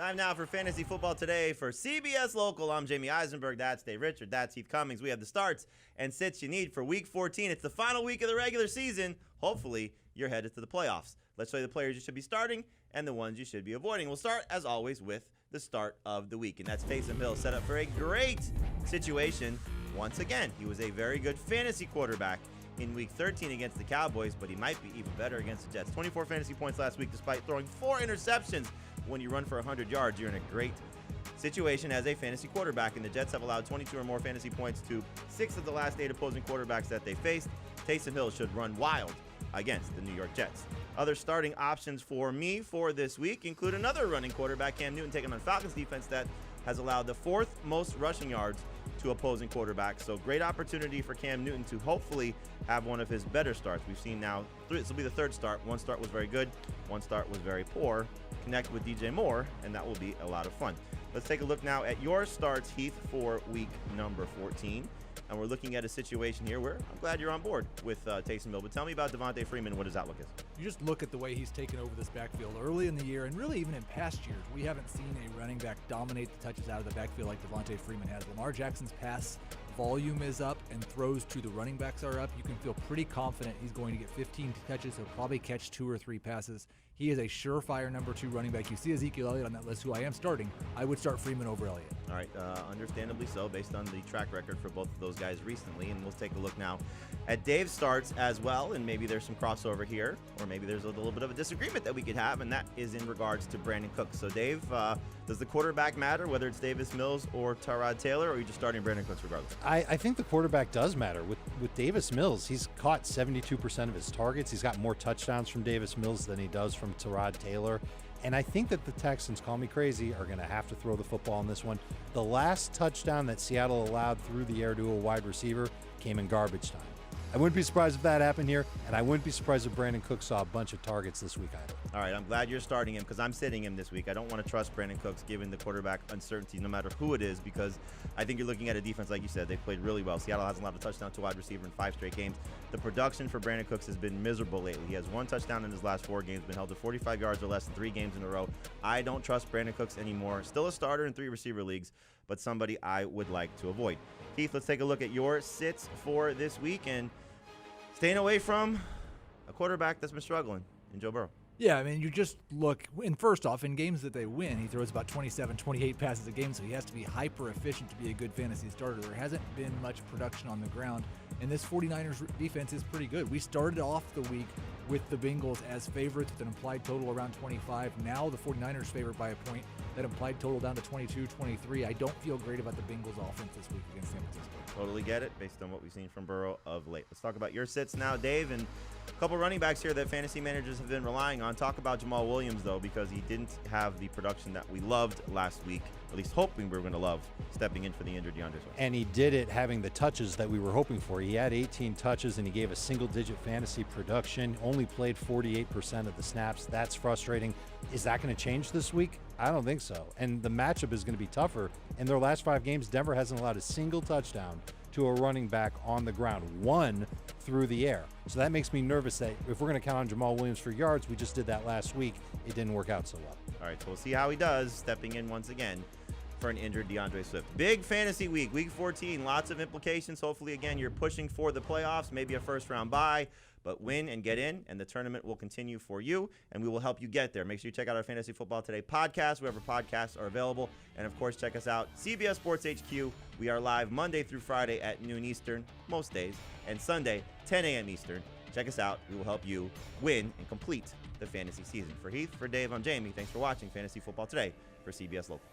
Time now for Fantasy Football Today for CBS Local. I'm Jamie Eisenberg. That's Dave Richard. That's Heath Cummings. We have the starts and sits you need for Week 14. It's the final week of the regular season. Hopefully, you're headed to the playoffs. Let's show you the players you should be starting and the ones you should be avoiding. We'll start, as always, with the start of the week, and that's Taysom Hill, set up for a great situation once again. He was a very good fantasy quarterback in Week 13 against the Cowboys, but he might be even better against the Jets. 24 fantasy points last week despite throwing 4 interceptions. When you run for 100 yards, you're in a great situation as a fantasy quarterback, and the Jets have allowed 22 or more fantasy points to 6 of the last 8 opposing quarterbacks that they faced. Taysom Hill should run wild against the New York Jets. Other starting options for me for this week include another running quarterback, Cam Newton, taking on Falcons defense that has allowed the 4th most rushing yards to opposing quarterbacks. So great opportunity for Cam Newton to hopefully have one of his better starts. We've seen now, this will be the 3rd start. One start was very good, one start was very poor. Connect with DJ Moore, and that will be a lot of fun. Let's take a look now at your starts, Heath, for week number 14. And we're looking at a situation here where I'm glad you're on board with Taysom Hill. But tell me about Devontae Freeman, what his outlook is. You just look at the way he's taken over this backfield early in the year, and really even in past years, we haven't seen a running back dominate the touches out of the backfield like Devontae Freeman has. Lamar Jackson's pass volume is up and throws to the running backs are up. You can feel pretty confident he's going to get 15 touches. He'll probably catch 2 or 3 passes. He is a surefire number 2 running back. You see Ezekiel Elliott on that list, who I am starting. I would start Freeman over Elliott. All right, understandably so, based on the track record for both of those guys recently. And we'll take a look now at Dave's starts as well, and maybe there's some crossover here, or maybe there's a little bit of a disagreement that we could have, and that is in regards to Brandin Cooks. So, Dave, does the quarterback matter, whether it's Davis Mills or Tyrod Taylor, or are you just starting Brandin Cooks regardless? I think the quarterback does matter. With Davis Mills, he's caught 72% of his targets. He's got more touchdowns from Davis Mills than he does from Tyrod Taylor. And I think that the Texans, call me crazy, are going to have to throw the football on this one. The last touchdown that Seattle allowed through the air to a wide receiver came in garbage time. I wouldn't be surprised if that happened here, and I wouldn't be surprised if Brandin Cooks saw a bunch of targets this week either. All right, I'm glad you're starting him because I'm sitting him this week. I don't want to trust Brandin Cooks given the quarterback uncertainty no matter who it is, because I think you're looking at a defense, like you said, they've played really well. Seattle hasn't allowed a touchdown to wide receiver in 5 straight games. The production for Brandin Cooks has been miserable lately. He has 1 touchdown in his last 4 games, been held to 45 yards or less in 3 games in a row. I don't trust Brandin Cooks anymore. Still a starter in 3 receiver leagues, but somebody I would like to avoid. Keith, let's take a look at your sits for this week, and staying away from a quarterback that's been struggling in Joe Burrow. Yeah, I mean, you just look, and first off, in games that they win, he throws about 27, 28 passes a game, so he has to be hyper efficient to be a good fantasy starter. There hasn't been much production on the ground, and this 49ers defense is pretty good. We started off the week with the Bengals as favorites with an implied total around 25. Now the 49ers favored by a point. That implied total down to 22, 23. I don't feel great about the Bengals offense this week against San Francisco. Totally get it based on what we've seen from Burrow of late. Let's talk about your sits now, Dave, and a couple running backs here that fantasy managers have been relying on. Talk about JAMAAL Williams, though, because he didn't have the production that we loved last week, at least hoping we were going to love, stepping in for the injured DeAndre Swift. And he did it having the touches that we were hoping for. He had 18 touches, and he gave a single-digit fantasy production, only played 48% of the snaps. That's frustrating. Is that going to change this week? I don't think so. And the matchup is going to be tougher. In their last 5 games, Denver hasn't allowed a single touchdown to a running back on the ground, 1 through the air. So that makes me nervous that if we're going to count on JAMAAL Williams for yards, we just did that last week. It didn't work out so well. All right, so we'll see how he does, stepping in once again for an injured DeAndre Swift. Big fantasy week, week 14, lots of implications. Hopefully, again, you're pushing for the playoffs, maybe a first-round bye, but win and get in, and the tournament will continue for you, and we will help you get there. Make sure you check out our Fantasy Football Today podcast, wherever podcasts are available. And, of course, check us out, CBS Sports HQ. We are live Monday through Friday at noon Eastern, most days, and Sunday, 10 a.m. Eastern. Check us out. We will help you win and complete the fantasy season. For Heath, for Dave, I'm Jamie. Thanks for watching Fantasy Football Today for CBS Local.